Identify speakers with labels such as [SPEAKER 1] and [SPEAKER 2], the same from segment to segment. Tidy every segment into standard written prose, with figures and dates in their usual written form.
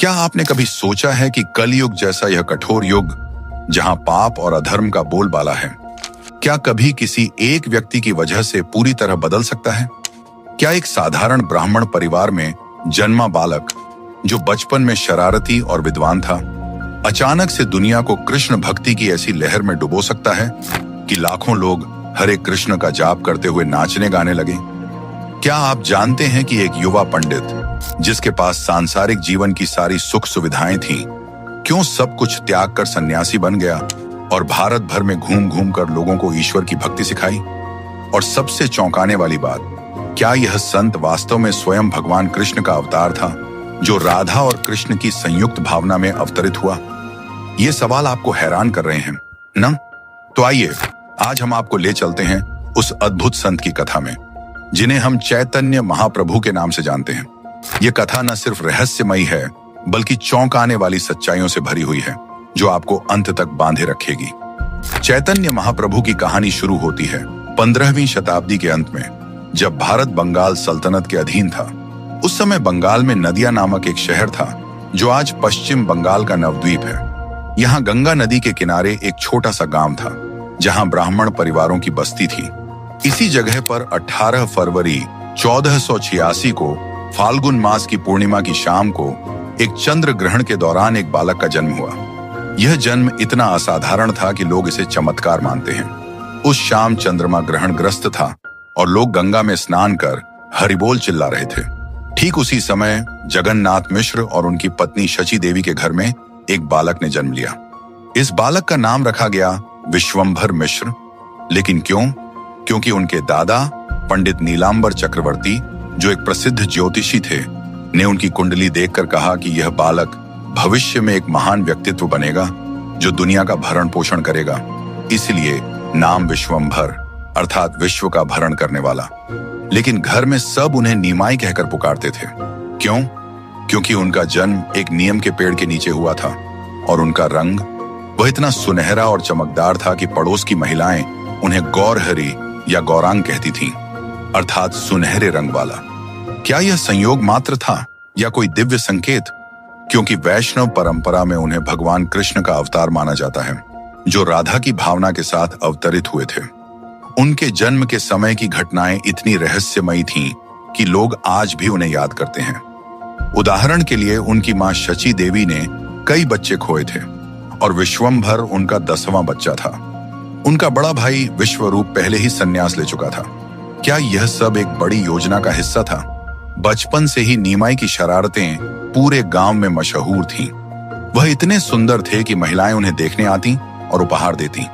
[SPEAKER 1] क्या आपने कभी सोचा है कि कलयुग जैसा यह कठोर युग, जहां पाप और अधर्म का बोलबाला है, क्या कभी किसी एक व्यक्ति की वजह से पूरी तरह बदल सकता है? क्या एक साधारण ब्राह्मण परिवार में जन्मा बालक, जो बचपन में शरारती और विद्वान था, अचानक से दुनिया को कृष्ण भक्ति की ऐसी लहर में डुबो सकता है कि लाखों लोग हरे कृष्ण का जाप करते हुए नाचने गाने लगे? क्या आप जानते हैं कि एक युवा पंडित, जिसके पास सांसारिक जीवन की सारी सुख सुविधाएं थीं, क्यों सब कुछ त्याग कर सन्यासी बन गया और भारत भर में घूम घूम कर लोगों को ईश्वर की भक्ति सिखाई? और सबसे चौंकाने वाली बात, क्या यह संत वास्तव में स्वयं भगवान कृष्ण का अवतार था, जो राधा और कृष्ण की संयुक्त भावना में अवतरित हुआ? ये सवाल आपको हैरान कर रहे हैं ना? तो आइए आज हम आपको ले चलते हैं उस अद्भुत संत की कथा में, जिन्हें हम चैतन्य महाप्रभु के नाम से जानते हैं। ये कथा न सिर्फ रहस्यमयी है, बल्कि चौंकाने वाली सच्चाइयों से भरी हुई है, जो आपको अंत तक बांधे रखेगी। चैतन्य महाप्रभु की कहानी शुरू होती है 15वीं शताब्दी के अंत में, जब भारत बंगाल सल्तनत के अधीन था। उस समय बंगाल में नदिया नामक एक शहर था, जो आज पश्चिम बंगाल का नवद्वीप है। यहाँ गंगा नदी के किनारे एक छोटा सा गांव था, जहाँ ब्राह्मण परिवारों की बस्ती थी। इसी जगह पर 18 फरवरी 1486 को फाल्गुन मास की पूर्णिमा की शाम को एक चंद्र ग्रहण के दौरान एक बालक का जन्म हुआ। यह जन्म इतना असाधारण था कि लोग इसे चमत्कार मानते हैं। उस शाम चंद्रमा ग्रहण ग्रस्त था और लोग गंगा में स्नान कर हरिबोल चिल्ला रहे थे। ठीक उसी समय जगन्नाथ मिश्र और उनकी पत्नी शची देवी के घर में एक बालक ने जन्म लिया। इस बालक का नाम रखा गया विश्वंभर मिश्र। लेकिन क्यों? क्योंकि उनके दादा पंडित नीलांबर चक्रवर्ती, जो एक प्रसिद्ध ज्योतिषी थे, ने उनकी कुंडली देखकर कहा कि यह बालक भविष्य में एक महान व्यक्तित्व बनेगा, जो दुनिया का भरण पोषण करेगा। इसलिए नाम विश्वंभर, अर्थात विश्व का भरण करने वाला। लेकिन घर में सब उन्हें नीमाई कहकर पुकारते थे। क्यों? क्योंकि उनका जन्म एक नीम के पेड़ के नीचे हुआ था और उनका रंग वह इतना सुनहरा और चमकदार था कि पड़ोस की महिलाएं उन्हें गौरहरी या गौरांग कहती थीं, अर्थात सुनहरे रंग वाला। क्या यह संयोग मात्र था या कोई दिव्य संकेत? क्योंकि वैष्णव परंपरा में उन्हें भगवान कृष्ण का अवतार माना जाता है, जो राधा की भावना के साथ अवतरित हुए थे। उनके जन्म के समय की घटनाएं इतनी रहस्यमयी थीं कि लोग आज भी उन्हें याद करते हैं। उदाहरण के लिए उनकी मां शची देवी ने कई बच्चे खोए थे और विश्वंभर उनका 10वां बच्चा था। उनका बड़ा भाई विश्वरूप पहले ही संन्यास ले चुका था। क्या यह सब एक बड़ी योजना का हिस्सा था? बचपन से ही नीमाई की शरारतें पूरे गांव में मशहूर थीं। वह इतने सुंदर थे कि महिलाएं उन्हें देखने आती और उपहार देती।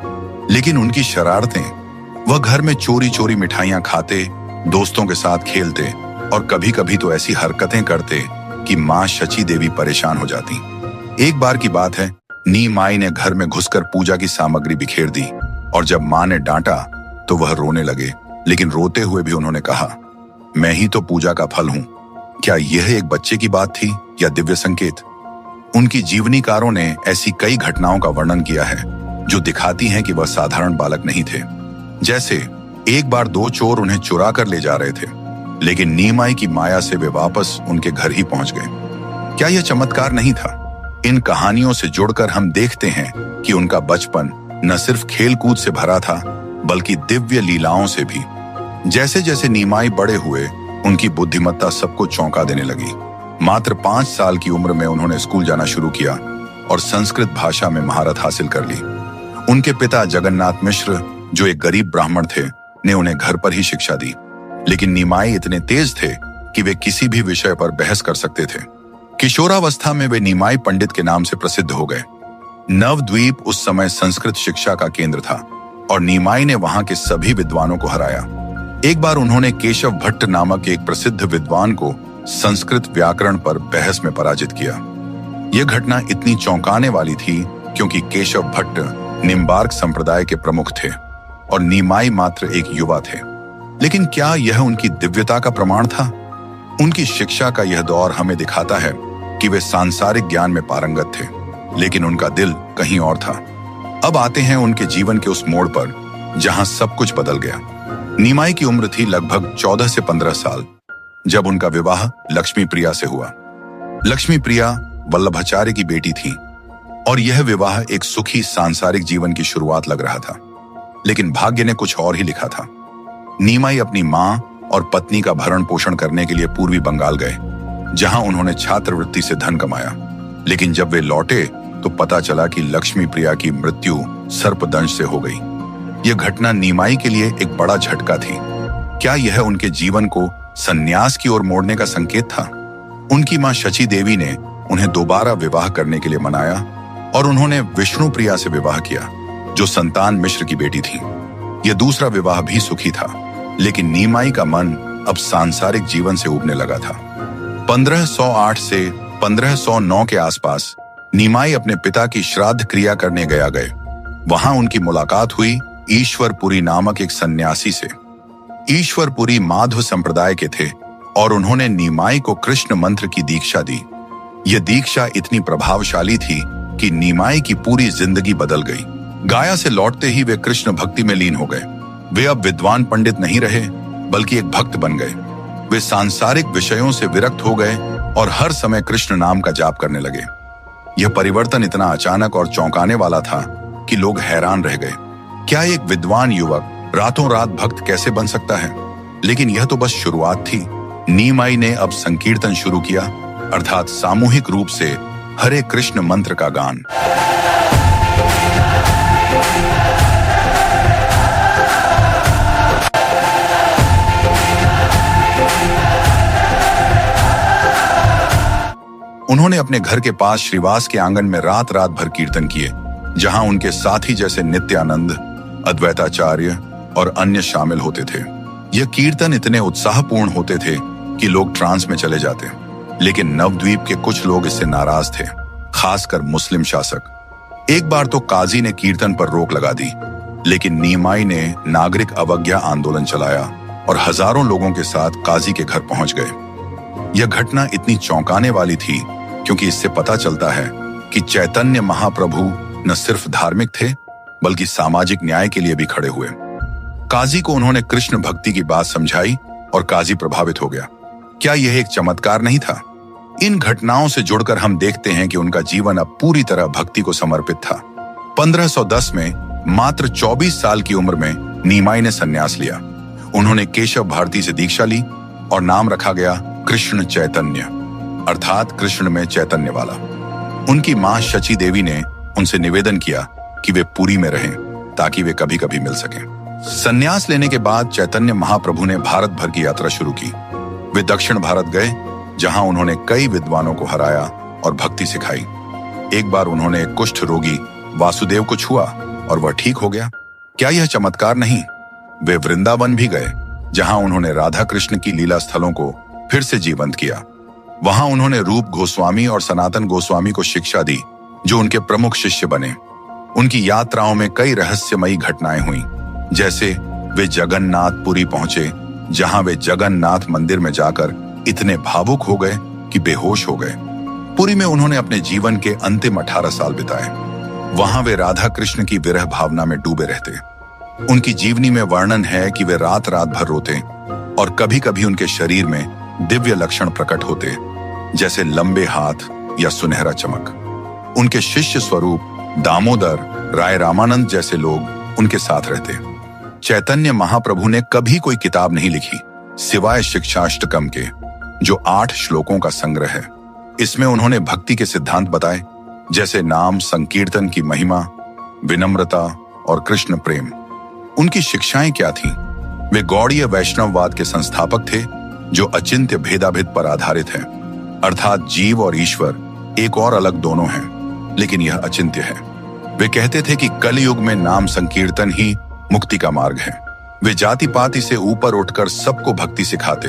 [SPEAKER 1] लेकिन उनकी शरारतें, वह घर में चोरी चोरी मिठाइयां खाते, दोस्तों के साथ खेलते और कभी कभी तो ऐसी हरकतें करते कि मां शची देवी परेशान हो जाती। एक बार की बात है, नीमाई ने घर में घुसकर पूजा की सामग्री बिखेर दी और जब मां ने डांटा तो वह रोने लगे। लेकिन रोते हुए भी उन्होंने कहा, मैं ही तो पूजा का फल हूं। क्या यह एक बच्चे की बात थी या दिव्य संकेत? उनकी जीवनीकारों ने ऐसी कई घटनाओं का वर्णन किया है जो दिखाती हैं कि वह साधारण बालक नहीं थे। जैसे एक बार 2 चोर उन्हें चुरा कर ले जा रहे थे, लेकिन नीमाई की माया से वे वापस उनके घर ही पहुंच गए। क्या यह चमत्कार नहीं था? इन कहानियों से जुड़कर हम देखते हैं कि उनका बचपन न सिर्फ खेल कूद से भरा था, बल्कि दिव्य लीलाओं से भी। जैसे जैसे नीमाई बड़े हुए, उनकी बुद्धिमत्ता सबको चौंका देने लगी। मात्र 5 साल की उम्र में उन्होंने स्कूल जाना शुरू किया और संस्कृत भाषा में महारत हासिल कर ली। उनके पिता जगन्नाथ मिश्र, जो एक गरीब ब्राह्मण थे, ने उन्हें घर पर ही शिक्षा दी। लेकिन नीमाई इतने तेज थे कि वे किसी भी विषय पर बहस कर सकते थे। किशोरावस्था में वे नीमाई पंडित के नाम से प्रसिद्ध हो गए। नवद्वीप उस समय संस्कृत शिक्षा का केंद्र था और नीमाई ने वहां के सभी विद्वानों को हराया। एक बार उन्होंने केशव भट्ट नामक एक प्रसिद्ध विद्वान को संस्कृत व्याकरण पर बहस में पराजित किया। यह घटना इतनी चौंकाने वाली थी क्योंकि केशव भट्ट निम्बार्क संप्रदाय के प्रमुख थे और नीमाई मात्र एक युवा थे। लेकिन क्या यह उनकी दिव्यता का प्रमाण था? उनकी शिक्षा का यह दौर हमें दिखाता है कि वे सांसारिक ज्ञान में पारंगत थे, लेकिन उनका दिल कहीं और था। अब आते हैं उनके जीवन के उस मोड़ पर जहां सब कुछ बदल गया। नीमाई की उम्र थी लगभग 14 से 15 साल, जब उनका विवाह लक्ष्मी प्रिया से हुआ। लक्ष्मी प्रिया वल्लभाचार्य की बेटी थी और यह विवाह एक सुखी सांसारिक जीवन की शुरुआत लग रहा था। लेकिन भाग्य ने कुछ और ही लिखा था। नीमाई अपनी मां और पत्नी का भरण पोषण करने के लिए पूर्वी बंगाल गए, जहां उन्होंने छात्रवृत्ति से धन कमाया। लेकिन जब वे लौटे तो पता चला कि लक्ष्मी प्रिया की मृत्यु सर्पदंश से हो गई। यह घटना नीमाई के लिए एक बड़ा झटका थी। क्या यह उनके जीवन को संन्यास की ओर मोड़ने का संकेत था? उनकी मां शची देवी ने उन्हें दोबारा विवाह करने के लिए मनाया और उन्होंने विष्णु प्रिया से विवाह किया, जो संतान मिश्र की बेटी थी। यह दूसरा विवाह भी सुखी था, लेकिन नीमाई का मन अब सांसारिक जीवन से उबने लगा था। 1508 से 1509 के आसपास नीमाई अपने पिता की श्राद्ध क्रिया करने गए। वहां उनकी मुलाकात हुई ईश्वरपुरी नामक एक सन्यासी से। ईश्वरपुरी माध्व संप्रदाय के थे और उन्होंने नीमाई को कृष्ण मंत्र की दीक्षा दी। यह दीक्षा इतनी प्रभावशाली थी कि नीमाई की पूरी जिंदगी बदल गई। गाया से लौटते ही वे कृष्ण भक्ति में लीन हो गए। वे अब विद्वान पंडित नहीं रहे, बल्कि एक भक्त बन गए। वे सांसारिक विषयों से विरक्त हो गए और हर समय कृष्ण नाम का जाप करने लगे। यह परिवर्तन इतना अचानक और चौंकाने वाला था कि लोग हैरान रह गए। क्या एक विद्वान युवक रातों रात भक्त कैसे बन सकता है? लेकिन यह तो बस शुरुआत थी। नीमाई ने अब संकीर्तन शुरू किया, अर्थात सामूहिक रूप से हरे कृष्ण मंत्र का गान। उन्होंने अपने घर के पास श्रीवास के आंगन में रात रात भर कीर्तन किए, जहां उनके साथी जैसे नित्यानंद, अद्वैताचार्य और अन्य शामिल होते थे। यह कीर्तन इतने उत्साहपूर्ण होते थे कि लोग ट्रांस में चले जाते। लेकिन नवद्वीप के कुछ लोग इससे नाराज थे, खासकर मुस्लिम शासक। एक बार तो काजी ने कीर्तन पर रोक लगा दी, लेकिन नीमाई ने नागरिक अवज्ञा आंदोलन चलाया और हजारों लोगों के साथ काजी के घर पहुंच गए। यह घटना इतनी चौंकाने वाली थी क्योंकि इससे पता चलता है कि चैतन्य महाप्रभु न सिर्फ धार्मिक थे, बल्कि सामाजिक न्याय के लिए भी खड़े हुए। काजी को उन्होंने कृष्ण भक्ति की बात समझाई और काजी प्रभावित हो गया। क्या यह एक चमत्कार नहीं था? इन घटनाओं से जुड़कर हम देखते हैं कि उनका जीवन अब पूरी तरह भक्ति को समर्पित था। 1510 में मात्र 24 साल की उम्र में नीमाई ने संन्यास लिया। उन्होंने केशव भारती से दीक्षा ली और नाम रखा गया कृष्ण चैतन्य, अर्थात कृष्ण में चैतन्य वाला। उनकी मां शची देवी ने उनसे निवेदन किया कि वे पुरी में रहें ताकि वे कभी कभी मिल सकें। संन्यास लेने के बाद चैतन्य महाप्रभु ने भारत भर की यात्रा शुरू की। वे दक्षिण भारत गए, जहां उन्होंने कई विद्वानों को हराया और भक्ति सिखाई। एक बार उन्होंने एक कुष्ठ रोगी वासुदेव को छुआ और वह ठीक हो गया। क्या यह चमत्कार नहीं? वे वृंदावन भी गए, जहां उन्होंने राधा कृष्ण की लीला स्थलों को फिर से जीवंत किया। वहां उन्होंने रूप गोस्वामी और सनातन गोस्वामी को शिक्षा दी, जो उनके प्रमुख शिष्य बने। उनकी यात्राओं में कई रहस्यमयी घटनाएं हुई, जैसे वे जगन्नाथपुरी पहुंचे, जहां वे जगन्नाथ मंदिर में जाकर इतने भावुक हो गए कि बेहोश हो गए। पुरी में उन्होंने अपने जीवन के अंतिम 18 साल बिताए। वहां वे राधा कृष्ण की विरह भावना में डूबे रहते। उनकी जीवनी में वर्णन है कि वे रात रात भर रोते और कभी कभी उनके शरीर में दिव्य लक्षण प्रकट होते, जैसे लंबे हाथ या सुनहरा चमक। उनके शिष्य स्वरूप दामोदर, राय रामानंद जैसे लोग उनके साथ रहते। चैतन्य महाप्रभु ने कभी कोई किताब नहीं लिखी, सिवाय शिक्षाष्टकम के, जो 8 श्लोकों का संग्रह है। इसमें उन्होंने भक्ति के सिद्धांत बताए, जैसे नाम संकीर्तन की महिमा, विनम्रता और कृष्ण प्रेम। उनकी शिक्षाएं क्या थीं? वे गौड़ीय वैष्णववाद के संस्थापक थे, जो अचिंत्य भेदाभेद पर आधारित है, अर्थात जीव और ईश्वर एक और अलग दोनों हैं, लेकिन यह अचिंत्य है। वे कहते थे कि कलयुग में नाम संकीर्तन ही मुक्ति का मार्ग है। वे जाति पाति से ऊपर उठकर सबको भक्ति सिखाते,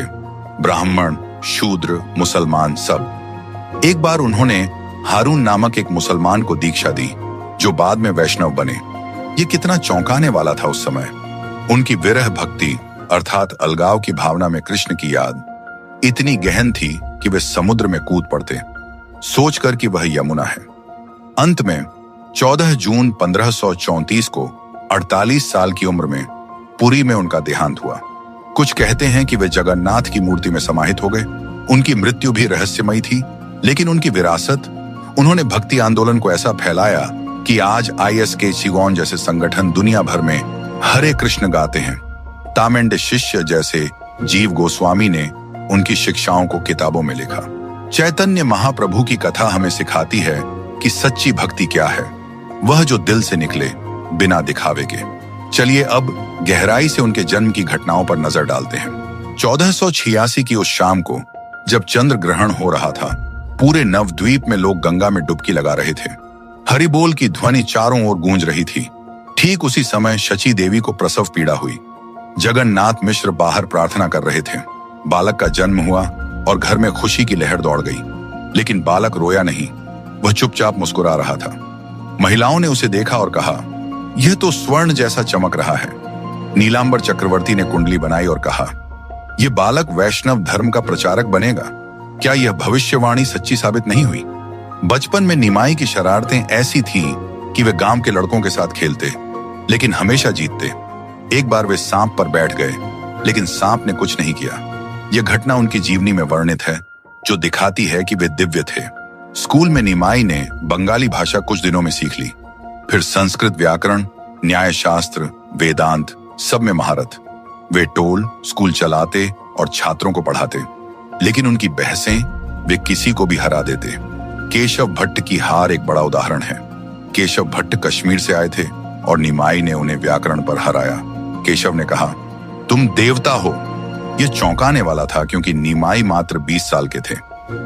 [SPEAKER 1] ब्राह्मण, शूद्र, मुसलमान, सब। एक बार उन्होंने हारून नामक एक मुसलमान को दीक्षा दी, जो बाद में वैष्णव बने। ये कितना चौंकाने वाला था उस समय। उनकी विरह भक्ति अर्थात अलगाव की भावना में कृष्ण की याद इतनी गहन थी कि वे समुद्र में कूद पड़ते, सोचकर कि वह यमुना है। अंत में 14 जून 1534 को 48 साल की उम्र में पुरी में उनका देहांत हुआ। कुछ कहते हैं कि वे जगन्नाथ की मूर्ति में समाहित हो गए। उनकी मृत्यु भी रहस्यमयी थी, लेकिन उनकी विरासत उन्होंने भक्ति आंदोलन को ऐसा फैलाया कि आज ISK चिगोन जैसे संगठन दुनिया भर में हरे कृष्ण गाते हैं। तामेंड शिष्य जैसे जीव गोस्वामी ने उनकी शिक्षाओं को किताबों में लिखा। चैतन्य महाप्रभु की कथा हमें सिखाती है कि सच्ची भक्ति क्या है, वह जो दिल से निकले बिना दिखावे के। चलिए अब गहराई से उनके जन्म की घटनाओं पर नजर डालते हैं। 1486 की उस शाम को जब चंद्र ग्रहण हो रहा था, पूरे नवद्वीप में लोग गंगा में डुबकी लगा रहे थे। हरिबोल की ध्वनि चारों ओर गूंज रही थी। ठीक उसी समय शची देवी को प्रसव पीड़ा हुई। जगन्नाथ मिश्र बाहर प्रार्थना कर रहे थे। बालक का जन्म हुआ और घर में खुशी की लहर दौड़ गई। लेकिन बालक रोया नहीं, वह चुपचाप मुस्कुरा रहा था। महिलाओं ने उसे देखा और कहा, यह तो स्वर्ण जैसा चमक रहा है। नीलांबर चक्रवर्ती ने कुंडली बनाई और कहा, यह बालक वैष्णव धर्म का प्रचारक बनेगा। क्या यह भविष्यवाणी सच्ची साबित नहीं हुई? बचपन में निमाई की शरारतें ऐसी थीं कि वे गांव के लड़कों के साथ खेलते, लेकिन हमेशा जीतते। एक बार वे सांप पर बैठ गए, लेकिन सांप ने कुछ नहीं किया। यह घटना उनकी जीवनी में वर्णित है, जो दिखाती है कि वे दिव्य थे। स्कूल में निमाई ने बंगाली भाषा कुछ दिनों में सीख ली, फिर संस्कृत व्याकरण, न्याय शास्त्र, वेदांत, सब में महारत। वे टोल स्कूल चलाते और छात्रों को पढ़ाते, लेकिन उनकी बहसें वे किसी को भी हरा देते। केशव भट्ट की हार एक बड़ा उदाहरण है। केशव भट्ट कश्मीर से आए थे और निमाई ने उन्हें व्याकरण पर हराया। केशव ने कहा, तुम देवता हो। यह चौंकाने वाला था, क्योंकि निमाई मात्र 20 साल के थे।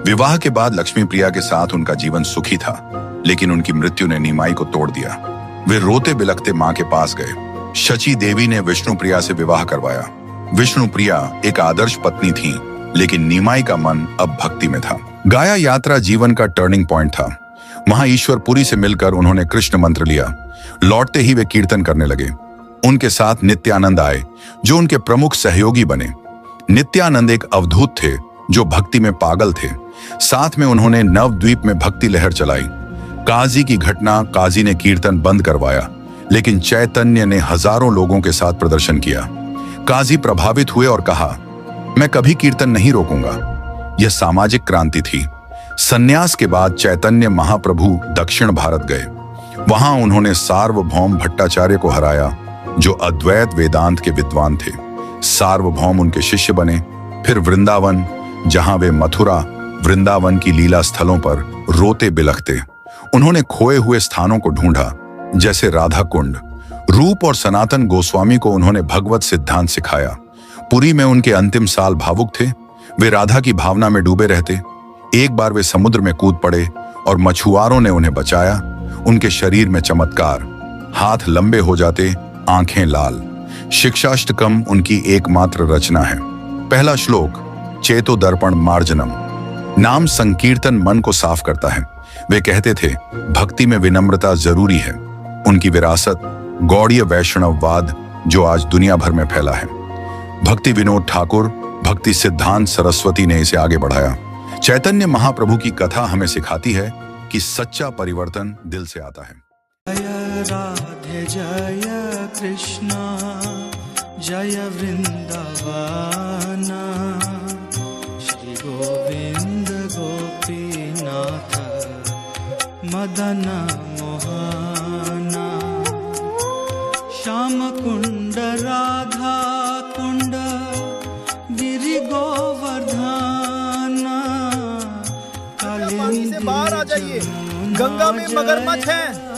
[SPEAKER 1] विवाह के बाद लक्ष्मी प्रिया के साथ उनका जीवन सुखी था, लेकिन उनकी मृत्यु ने निमाई को तोड़ दिया। वे रोते बिलखते मां के पास गए। शची देवी ने विष्णु प्रिया से विवाह करवाया। विष्णु प्रिया एक आदर्श पत्नी थी, लेकिन निमाई का मन अब भक्ति में था। गाया यात्रा जीवन का टर्निंग पॉइंट था। वहां ईश्वरपुरी से मिलकर उन्होंने कृष्ण मंत्र लिया। लौटते ही वे कीर्तन करने लगे। उनके साथ नित्यानंद आए, जो उनके प्रमुख सहयोगी बने। नित्यानंद एक अवधूत थे, जो भक्ति में पागल थे। साथ में उन्होंने नवद्वीप में भक्ति लहर चलाई। काजी की घटना, काजी ने कीर्तन बंद करवाया, लेकिन चैतन्य ने हजारों लोगों के साथ प्रदर्शन किया। काजी प्रभावित हुए और कहा, मैं कभी कीर्तन नहीं रोकूंगा। यह सामाजिक क्रांति थी। संन्यास के बाद चैतन्य महाप्रभु दक्षिण भारत गए। वहां उन्होंने सार्वभौम भट्टाचार्य को हराया, जो अद्वैत वेदांत के विद्वान थे। सार्वभौम उनके शिष्य बने। फिर वृंदावन, जहां वे मथुरा, वृंदावन की लीला स्थलों पर रोते बिलखते। उन्होंने खोए हुए स्थानों को ढूंढा, जैसे राधा कुंड। रूप और सनातन गोस्वामी को उन्होंने भगवत सिद्धांत सिखाया। पुरी में उनके अंतिम साल भावुक थे। वे राधा की भावना में डूबे रहते। एक बार वे समुद्र में कूद पड़े और मछुआरों ने उन्हें बचाया। उनके शरीर में चमत्कार, हाथ लंबे हो जाते, आंखें लाल। शिक्षाष्टकम उनकी एकमात्र रचना है। पहला श्लोक, चेतो दर्पण मार्जनम। नाम संकीर्तन मन को साफ करता है। वे कहते थे, भक्ति में विनम्रता जरूरी है। उनकी विरासत गौड़ीय वैष्णववाद, जो आज दुनिया भर में फैला है। भक्ति विनोद ठाकुर, भक्ति सिद्धांत सरस्वती ने इसे आगे बढ़ाया। चैतन्य महाप्रभु की कथा हमें सिखाती है कि सच्चा परिवर्तन दिल से आता है।
[SPEAKER 2] जय राधे जय कृष्णा, जय वृंदावन, श्री गोविंद गोपीनाथ, मदन मोहना। श्याम कुंड राधा कुंड, गिरि गोवर्धन,
[SPEAKER 3] पानी से बाहर आ जाइए, गंगा में मगरमच्छ है।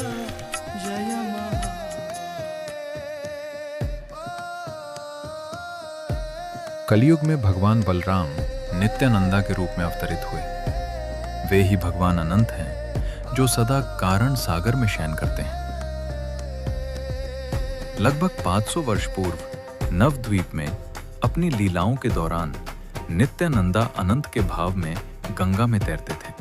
[SPEAKER 4] कलयुग में भगवान बलराम नित्यानंदा के रूप में अवतरित हुए। वे ही भगवान अनंत हैं, जो सदा कारण सागर में शयन करते हैं। लगभग 500 वर्ष पूर्व नवद्वीप में अपनी लीलाओं के दौरान नित्यानंदा अनंत के भाव में गंगा में तैरते थे।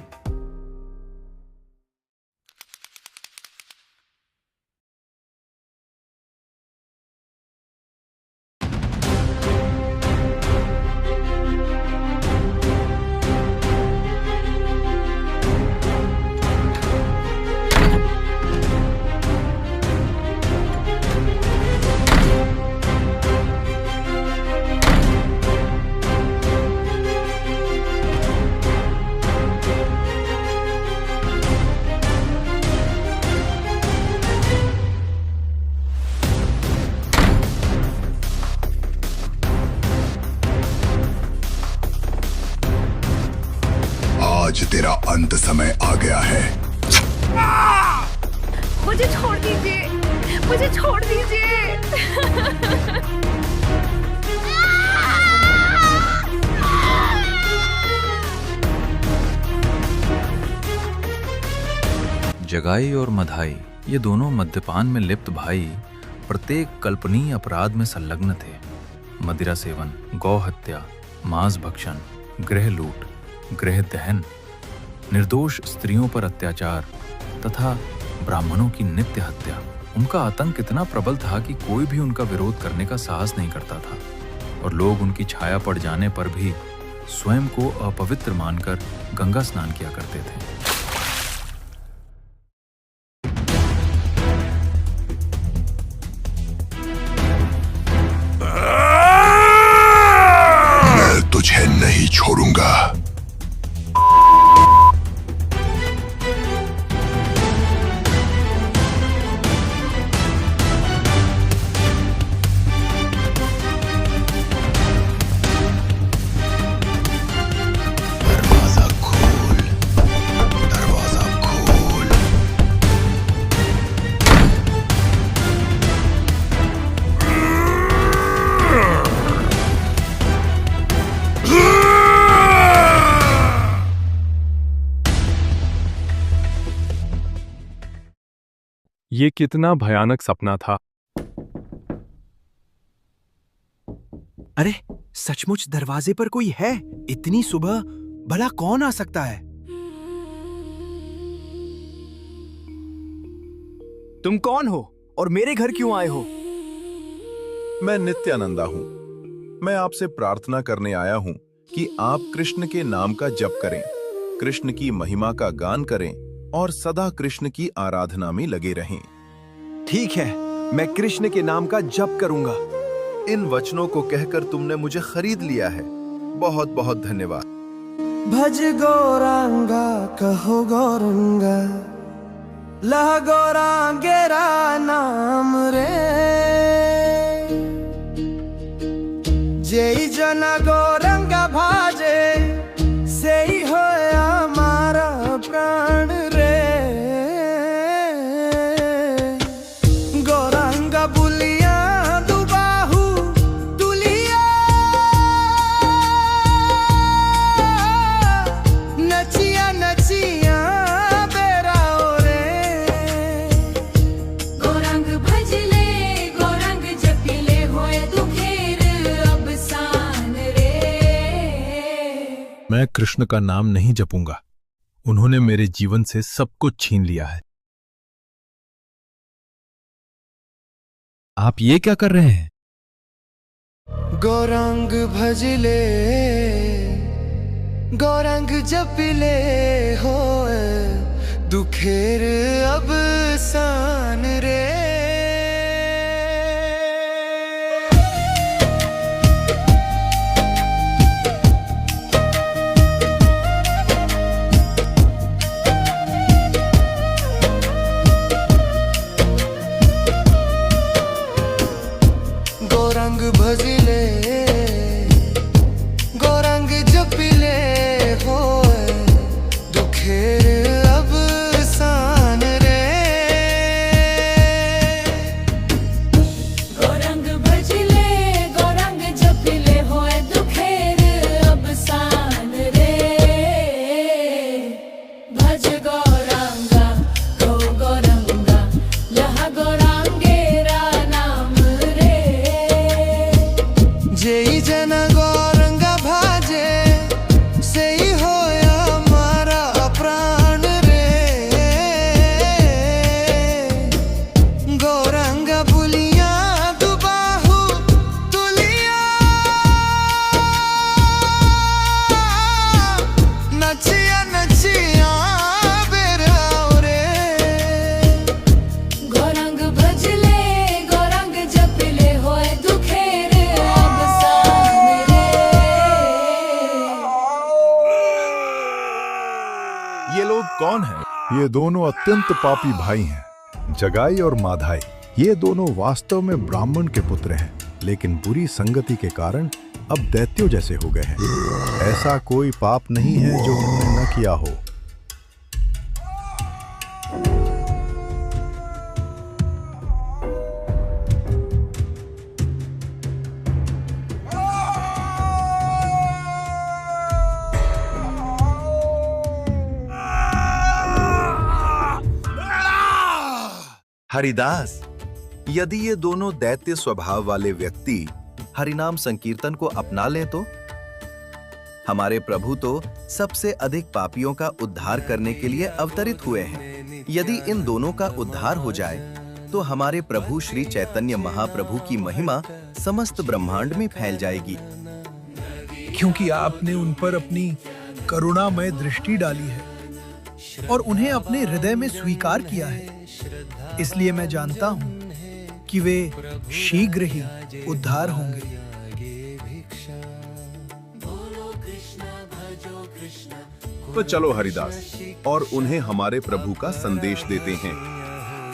[SPEAKER 5] अंत समय आ गया है।
[SPEAKER 6] मुझे छोड़ दीजिए, मुझे छोड़ दीजिए।
[SPEAKER 4] जगाई और मधाई, ये दोनों मद्यपान में लिप्त भाई प्रत्येक कल्पनीय अपराध में संलग्न थे। मदिरा सेवन, गौ हत्या, मांस भक्षण, गृह लूट, गृह दहन, निर्दोष स्त्रियों पर अत्याचार तथा ब्राह्मणों की नित्य हत्या। उनका आतंक इतना प्रबल था कि कोई भी उनका विरोध करने का साहस नहीं करता था और लोग उनकी छाया पड़ जाने पर भी स्वयं को अपवित्र मानकर गंगा स्नान किया करते थे।
[SPEAKER 5] मैं तुझे नहीं छोड़ूंगा। दरवाजा खोल, दरवाजा खोल।
[SPEAKER 7] ये कितना भयानक सपना था।
[SPEAKER 3] अरे सचमुच दरवाजे पर कोई है? इतनी सुबह भला कौन आ सकता है? तुम कौन हो और मेरे घर क्यों आए हो?
[SPEAKER 8] मैं नित्यानंदा हूँ। मैं आपसे प्रार्थना करने आया हूँ कि आप कृष्ण के नाम का जप करें, कृष्ण की महिमा का गान करें और सदा कृष्ण की आराधना में लगे रहें।
[SPEAKER 3] ठीक है, मैं कृष्ण के नाम का जप करूंगा।
[SPEAKER 8] इन वचनों को कहकर तुमने मुझे खरीद लिया है। बहुत बहुत धन्यवाद।
[SPEAKER 2] भज गौरांगा कहो गौरंगा, लह गौरांगेरा नाम रे। जेई जना गौरंगा भाजे, से ही हो हमारा प्राण रे। गौरांगा बुलिया दुबाहु दुलिया, नचिया नचिया बेराओ रे।
[SPEAKER 6] गौरंग भजले, गौरंग जपिले होए दुखेर अब सान रे।
[SPEAKER 7] मैं कृष्ण का नाम नहीं जपूंगा। उन्होंने मेरे जीवन से सब कुछ छीन लिया है। आप ये क्या कर रहे हैं?
[SPEAKER 2] गौरंग भजले, गौरंग जपिले होए दुखेर अब सान रे। गौरंग भजले, गौरंग जपिले होए दुखेर अब सान रे।
[SPEAKER 6] गौरंग भजले, गौरंग जपिले होए दुखेर अब सान रे। भज गौरांगा गो गौरंगा, लह गौरांगेरा नाम रे।
[SPEAKER 2] जेई जना गौरंगा भाजे, से ही होया हमारा प्राण रे। गौरंगा बुलिया दुबाहु दुलिया, नचिया नचिया बेराओ रे।
[SPEAKER 6] गौरंग भजले, गौरंग जपिले होए दुखेर अब सान रे।
[SPEAKER 8] ये लोग कौन हैं?
[SPEAKER 5] ये दोनों अत्यंत पापी भाई हैं, जगाई और माधाई। ये दोनों वास्तव में ब्राह्मण के पुत्र हैं, लेकिन बुरी संगति के कारण अब दैत्यों जैसे हो गए हैं। ऐसा कोई पाप नहीं है जो उन्होंने न किया हो।
[SPEAKER 8] हरिदास, यदि ये दोनों दैत्य स्वभाव वाले व्यक्ति हरिनाम संकीर्तन को अपना लें तो हमारे प्रभु तो सबसे अधिक पापियों का उद्धार करने के लिए अवतरित हुए हैं। यदि इन दोनों का उद्धार हो जाए तो हमारे प्रभु श्री चैतन्य महाप्रभु की महिमा समस्त ब्रह्मांड में फैल जाएगी।
[SPEAKER 9] क्योंकि आपने उन पर अपनी करुणामय दृष्टि डाली है और उन्हें अपने हृदय में स्वीकार किया है, इसलिए मैं जानता हूँ कि वे शीघ्र ही उद्धार होंगे।
[SPEAKER 8] तो चलो हरिदास और उन्हें हमारे प्रभु का संदेश देते हैं।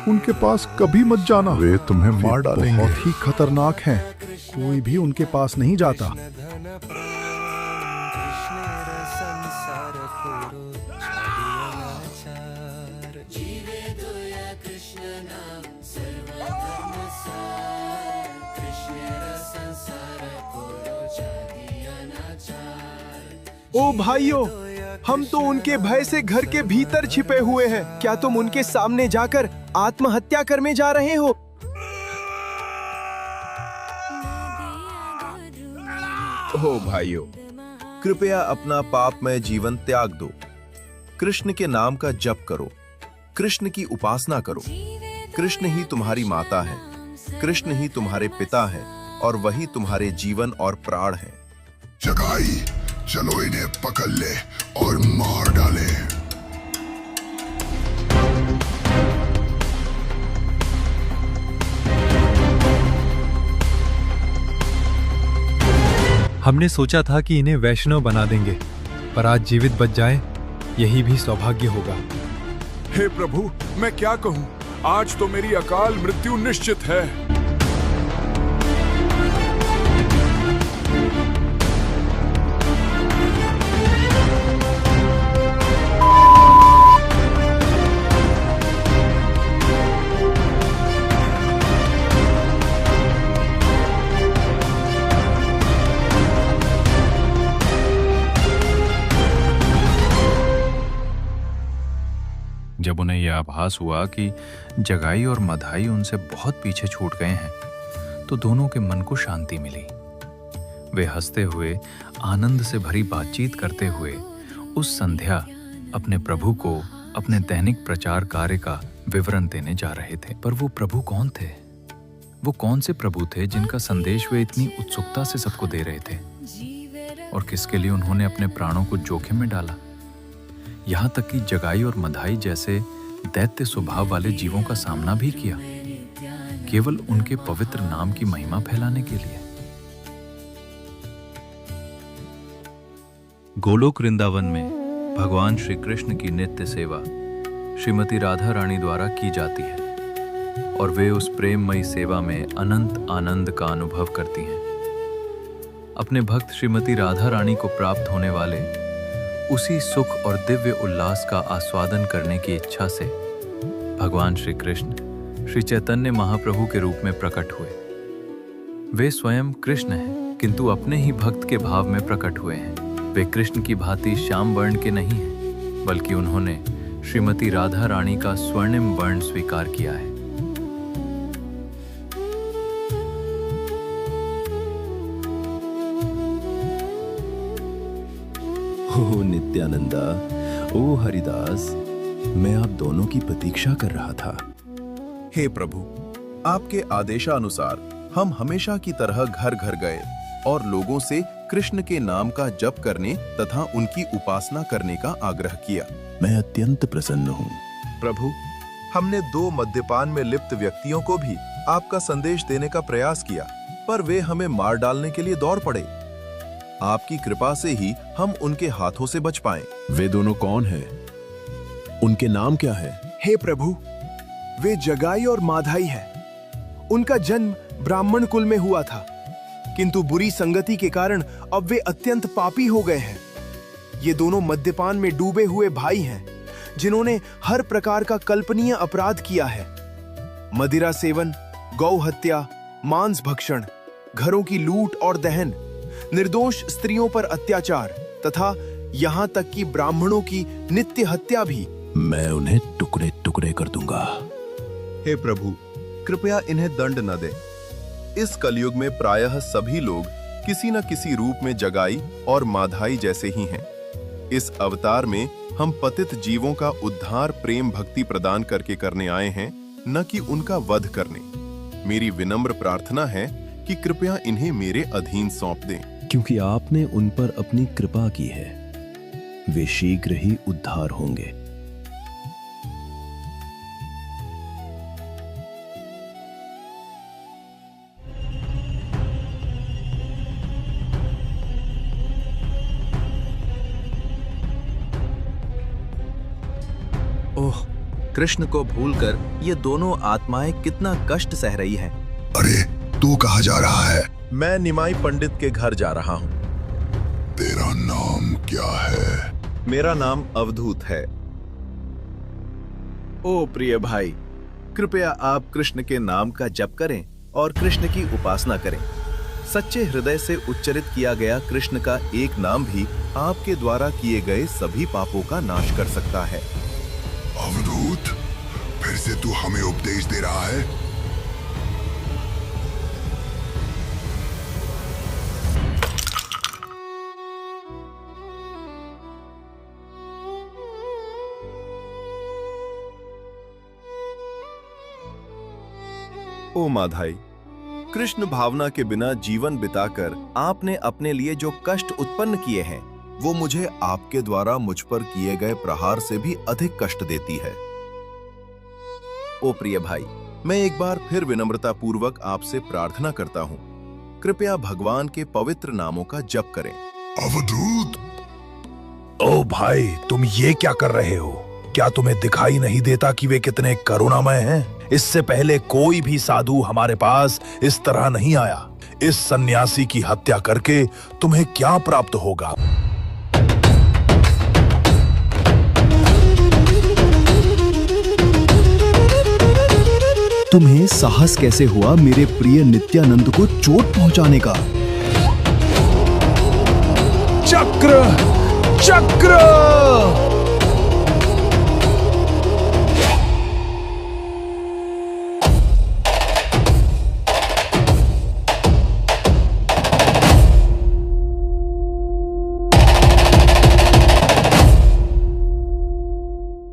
[SPEAKER 5] उनके पास कभी मत जाना, वे तुम्हें मार डालेंगे। बहुत ही खतरनाक हैं। कोई भी उनके पास नहीं जाता।
[SPEAKER 2] ओ भाइयों, हम तो उनके भय से घर के भीतर छिपे हुए हैं। क्या तुम उनके सामने जाकर आत्महत्या करने जा रहे हो?
[SPEAKER 8] ओ भाइयों, कृपया अपना पापमय जीवन त्याग दो। कृष्ण के नाम का जप करो, कृष्ण की उपासना करो। कृष्ण ही तुम्हारी माता है, कृष्ण ही तुम्हारे पिता है और वही तुम्हारे जीवन और प्राण है।
[SPEAKER 10] जगाई, चलो इन्हें पकड़ ले और मार डाले।
[SPEAKER 7] हमने सोचा था कि इन्हें वैष्णव बना देंगे, पर आज जीवित बच जाए यही भी सौभाग्य होगा।
[SPEAKER 10] हे प्रभु, मैं क्या कहूँ, आज तो मेरी अकाल मृत्यु निश्चित है।
[SPEAKER 4] जब उन्हें यह आभास हुआ कि जगाई और मधाई उनसे बहुत पीछे छूट गए हैं, तो दोनों के मन को शांति मिली। वे हंसते हुए, आनंद से भरी बातचीत करते हुए उस संध्या अपने प्रभु को अपने दैनिक प्रचार कार्य का विवरण देने जा रहे थे। पर वो प्रभु कौन थे? वो कौन से प्रभु थे जिनका संदेश वे इतनी उत्सुकता से सबको दे रहे थे? और किसके लिए उन्होंने अपने प्राणों को जोखिम में डाला? यहाँ तक कि जगाई और मधाई जैसे दैत्य स्वभाव वाले जीवों का सामना भी किया, केवल उनके पवित्र नाम की महिमा फैलाने के लिए। गोलोक वृंदावन में भगवान श्री कृष्ण की नित्य सेवा श्रीमती राधा रानी द्वारा की जाती है और वे उस प्रेममयी सेवा में अनंत आनंद का अनुभव करती हैं। अपने भक्त श्रीमती राधा रानी को प्राप्त होने वाले उसी सुख और दिव्य उल्लास का आस्वादन करने की इच्छा से भगवान श्री कृष्ण श्री चैतन्य महाप्रभु के रूप में प्रकट हुए। वे स्वयं कृष्ण हैं, किंतु अपने ही भक्त के भाव में प्रकट हुए हैं। वे कृष्ण की भांति श्याम वर्ण के नहीं हैं, बल्कि उन्होंने श्रीमती राधा रानी का स्वर्णिम वर्ण स्वीकार किया है।
[SPEAKER 8] ओ नित्यानंदा, ओ हरिदास, मैं आप दोनों की प्रतीक्षा कर रहा था। हे प्रभु, आपके आदेशानुसार हम हमेशा की तरह घर घर गए और लोगों से कृष्ण के नाम का जप करने तथा उनकी उपासना करने का आग्रह किया। मैं अत्यंत प्रसन्न हूँ। प्रभु, हमने 2 मद्यपान में लिप्त व्यक्तियों को भी आपका संदेश देने का प्रयास किया, पर वे हमें मार डालने के लिए दौड़ पड़े। आपकी कृपा से ही हम उनके हाथों से बच पाए। वे दोनों कौन हैं? उनके नाम क्या है?
[SPEAKER 2] हे प्रभु, वे जगाई और माधाई हैं। उनका जन्म ब्राह्मण कुल में हुआ था, किंतु बुरी संगति के कारण अब वे अत्यंत पापी हो गए हैं। ये दोनों मद्यपान में डूबे हुए भाई हैं, जिन्होंने हर प्रकार का कल्पनीय अपराध किया है। मदिरा सेवन, गौ हत्या, मांस भक्षण, घरों की लूट और दहन, निर्दोष स्त्रियों पर अत्याचार तथा यहाँ तक कि ब्राह्मणों की नित्य हत्या भी।
[SPEAKER 8] मैं उन्हें टुकड़े टुकड़े कर दूंगा। हे प्रभु, कृपया इन्हें दंड न दें। इस कलयुग में प्रायः सभी लोग किसी न किसी रूप में जगाई और माधाई जैसे ही हैं। इस अवतार में हम पतित जीवों का उद्धार प्रेम भक्ति प्रदान करके करने आए हैं, न कि उनका वध करने। मेरी विनम्र प्रार्थना है कि कृपया इन्हें मेरे अधीन सौंप दें।
[SPEAKER 11] क्योंकि आपने उन पर अपनी कृपा की है, वे शीघ्र ही उद्धार होंगे।
[SPEAKER 3] ओह, कृष्ण को भूलकर ये दोनों आत्माएं कितना कष्ट सह रही हैं।
[SPEAKER 1] अरे, तू कहाँ जा रहा है?
[SPEAKER 8] मैं निमाई पंडित के घर जा रहा हूँ।
[SPEAKER 1] तेरा नाम क्या है?
[SPEAKER 8] मेरा नाम अवधूत है। ओ प्रिय भाई, कृपया आप कृष्ण के नाम का जप करें और कृष्ण की उपासना करें। सच्चे हृदय से उच्चरित किया गया कृष्ण का एक नाम भी आपके द्वारा किए गए सभी पापों का नाश कर सकता है।
[SPEAKER 1] अवधूत, फिर से तू हमें उपदेश दे रहा है?
[SPEAKER 8] ओ माधाई, कृष्ण भावना के बिना जीवन बिताकर आपने अपने लिए जो कष्ट उत्पन्न किए हैं, वो मुझे आपके द्वारा मुझ पर किए गए प्रहार से भी अधिक कष्ट देती है। ओ प्रिय भाई, मैं एक बार फिर विनम्रता पूर्वक आपसे प्रार्थना करता हूँ, कृपया भगवान के पवित्र नामों का जप करें।
[SPEAKER 1] अवधूत!
[SPEAKER 12] ओ भाई, तुम ये क्या कर रहे हो? क्या तुम्हें दिखाई नहीं देता कि वे कितने करुणामय हैं? इससे पहले कोई भी साधु हमारे पास इस तरह नहीं आया। इस सन्यासी की हत्या करके तुम्हें क्या प्राप्त होगा?
[SPEAKER 11] तुम्हें साहस कैसे हुआ मेरे प्रिय नित्यानंद को चोट पहुंचाने का?
[SPEAKER 12] चक्र! चक्र!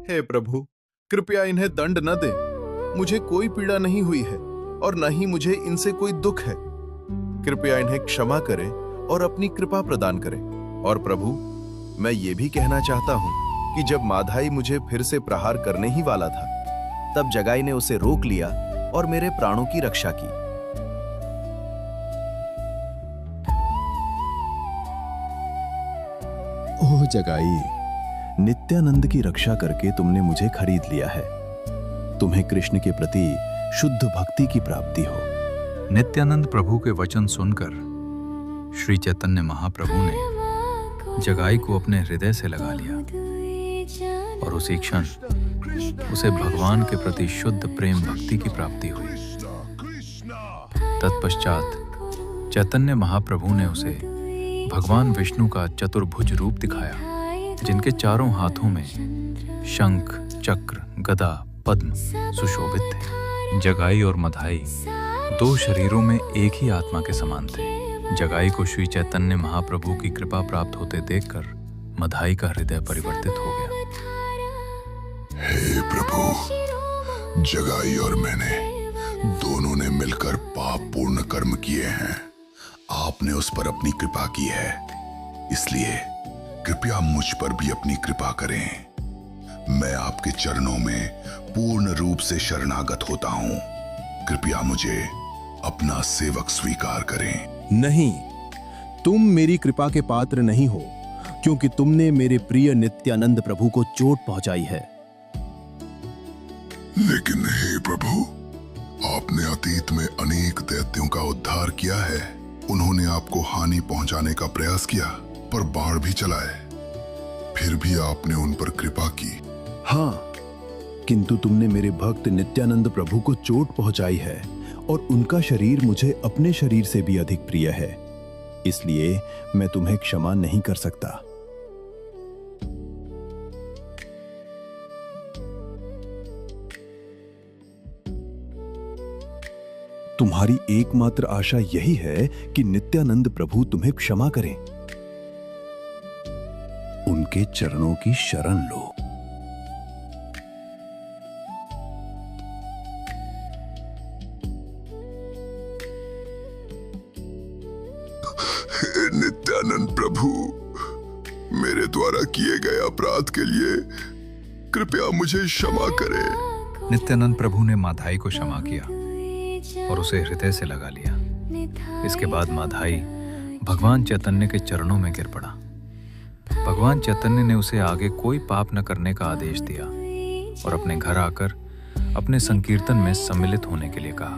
[SPEAKER 8] हे प्रभु, कृपया इन्हें दंड न दें। मुझे कोई पीड़ा नहीं हुई है और न ही मुझे इनसे कोई दुख है। कृपया इन्हें क्षमा करें और अपनी कृपा प्रदान करें। और प्रभु, मैं ये भी कहना चाहता हूँ कि जब माधाई मुझे फिर से प्रहार करने ही वाला था, तब जगाई ने उसे रोक लिया और मेरे प्राणों की रक्षा की।
[SPEAKER 11] ओह जगाई, नित्यानंद की रक्षा करके तुमने मुझे खरीद लिया है। तुम्हें कृष्ण के प्रति शुद्ध भक्ति की प्राप्ति हो।
[SPEAKER 4] नित्यानंद प्रभु के वचन सुनकर श्री चैतन्य महाप्रभु ने जगाई को अपने हृदय से लगा लिया और उसी क्षण उसे भगवान के प्रति शुद्ध प्रेम भक्ति की प्राप्ति हुई। तत्पश्चात चैतन्य महाप्रभु ने उसे भगवान विष्णु का चतुर्भुज रूप दिखाया, जिनके चारों हाथों में शंख, चक्र, गदा, पद्म सुशोभित थे। जगाई और मधाई दो शरीरों में एक ही आत्मा के समान थे। जगाई को श्री चैतन्य महाप्रभु की कृपा प्राप्त होते देखकर मधाई का हृदय परिवर्तित हो गया।
[SPEAKER 1] हे प्रभु, जगाई और मैंने दोनों ने मिलकर पाप पूर्ण कर्म किए हैं। आपने उस पर अपनी कृपा की है, इसलिए कृपया मुझ पर भी अपनी कृपा करें। मैं आपके चरणों में पूर्ण रूप से शरणागत होता हूँ। कृपया मुझे अपना सेवक स्वीकार करें।
[SPEAKER 11] नहीं, तुम मेरी कृपा के पात्र नहीं हो, क्योंकि तुमने मेरे प्रिय नित्यानंद प्रभु को चोट पहुंचाई है।
[SPEAKER 1] लेकिन हे प्रभु, आपने अतीत में अनेक दैत्यों का उद्धार किया है। उन्होंने आपको हानि पहुंचाने का प्रयास किया, पर बाढ़ भी चलाए, फिर भी आपने उन पर कृपा की।
[SPEAKER 11] हाँ, किंतु तुमने मेरे भक्त नित्यानंद प्रभु को चोट पहुंचाई है और उनका शरीर मुझे अपने शरीर से भी अधिक प्रिय है, इसलिए मैं तुम्हें क्षमा नहीं कर सकता। तुम्हारी एकमात्र आशा यही है कि नित्यानंद प्रभु तुम्हें क्षमा करें। उनके चरणों की शरण लो।
[SPEAKER 10] नित्यानंद प्रभु, मेरे द्वारा किए गए अपराध के लिए कृपया मुझे क्षमा करें।
[SPEAKER 4] नित्यानंद प्रभु ने माधाई को क्षमा किया और उसे हृदय से लगा लिया। इसके बाद माधाई भगवान चैतन्य के चरणों में गिर पड़ा। भगवान चैतन्य ने उसे आगे कोई पाप न करने का आदेश दिया और अपने घर आकर अपने संकीर्तन में सम्मिलित होने के लिए कहा।